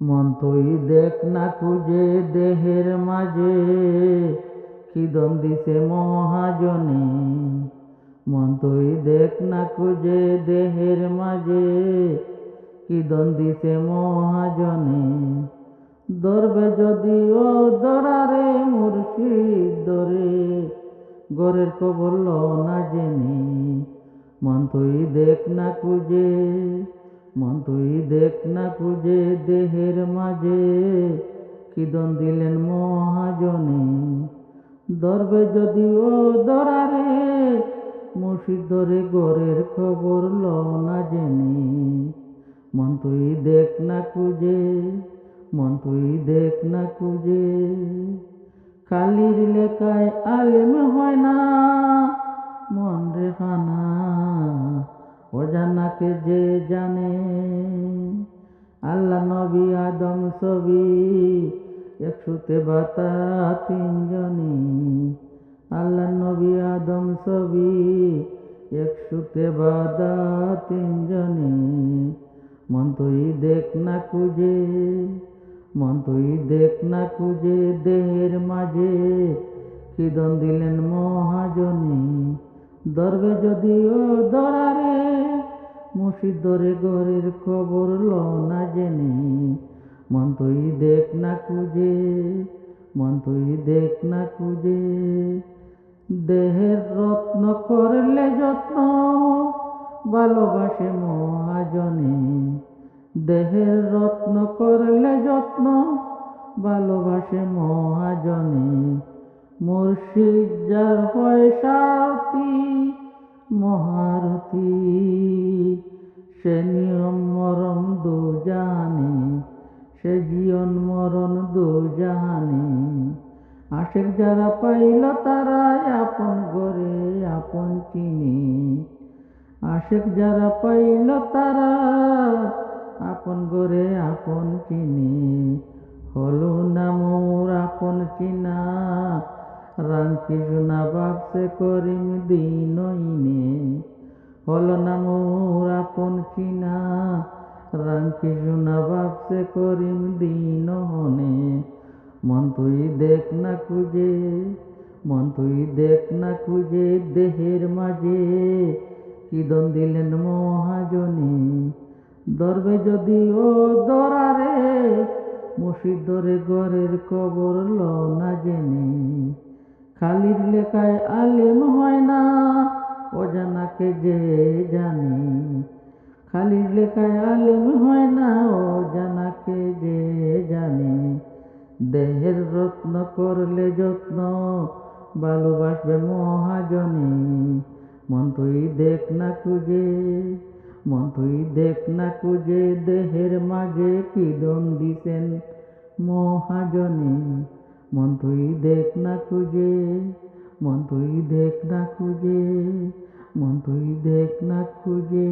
মন তুই দেখ না খুঁজে দেহের মাঝে, কি দম দিছে মহাজনে। মন তুই দেখ না খুঁজে দেহের মাঝে, কি দম দিছে মহাজনে। ধরবে যদিও ধরারে মুর্শিদ ধরে, গরের খবর ল না জেনে। মন তুই দেখ না খুঁজে, মন তুই দেখ না খুঁজে দেহের মাঝে, কি দন দিলেন মহাজনে। ধরবে যদিও ধরারে মুর্শিদ ধরে, গরের খবর ল না জেনে। মন তুই দেখ না খুঁজে, মন তুই দেখ না খুঁজে। কালির লেখায় আলেম হয় না মন রে খানা, অজানাকে যে জানে। আল্লাহ নবী আদম ছবি, একশোতে বাতা তিনজনে। আল্লাহ নবী আদম ছবি, একশোতে বাতা তিনজনে। মন তুই দেখ না খুঁজে, মন তুই দেখ না খুঁজে দেহের মাঝে, কি দন দিলেন মহাজনে। ধরবে যদিও ধরারে মুর্শিদ ধরে, গরের খবর ল না জেনে। মন তুই দেখ না খুঁজে, মন তুই দেখ না খুঁজে। দেহের রত্ন করলে যত্ন, ভালোবাসে মহাজনে। দেহের রত্ন করলে যত্ন, ভালোবাসে মহাজনে। মুর্শিদ যার হয় সারথি মহারথী, সে নিয়ম মরণ দু জাহানে, সে জীবন মরণ দু জাহানে। আশেক যারা পাইল তারা আপন ঘরে আপন চিনে। আশেক যারা পাইল তারা আপন ঘরে আপন চিনে। হলো না মোর আপন চিনা, রাঙ্কি সোনা ভাবছে করিম দিনইনে। হলো না মোর আপন চিনা, রাঙ্কি সোনা ভাবছে করিম দিনহনে। মন তুই দেখ না খুঁজে, মন তুই দেখ না খুঁজে দেহের মাঝে, কি দন দিলেন মহাজনে। ধরবে যদিও ধরারে মুর্শিদ ধরে, গরের খবর ল না জেনে। খালির লেখায় আলেম হয় না অজানাকে যে জানে। খালির লেখায় আলেম হয় না অজানাকে যে জানে। দেহের রত্ন করলে যত্ন, ভালোবাসবে মহাজনে। মন তুই দেখ না খুঁজে, মন তুই দেখ না খুঁজে দেহের মাঝে, কি দন দিছেন মহাজনে। মন তুই দেখ না খুঁজে, মন তুই দেখ না খুঁজে, মন তুই দেখ না খুঁজে।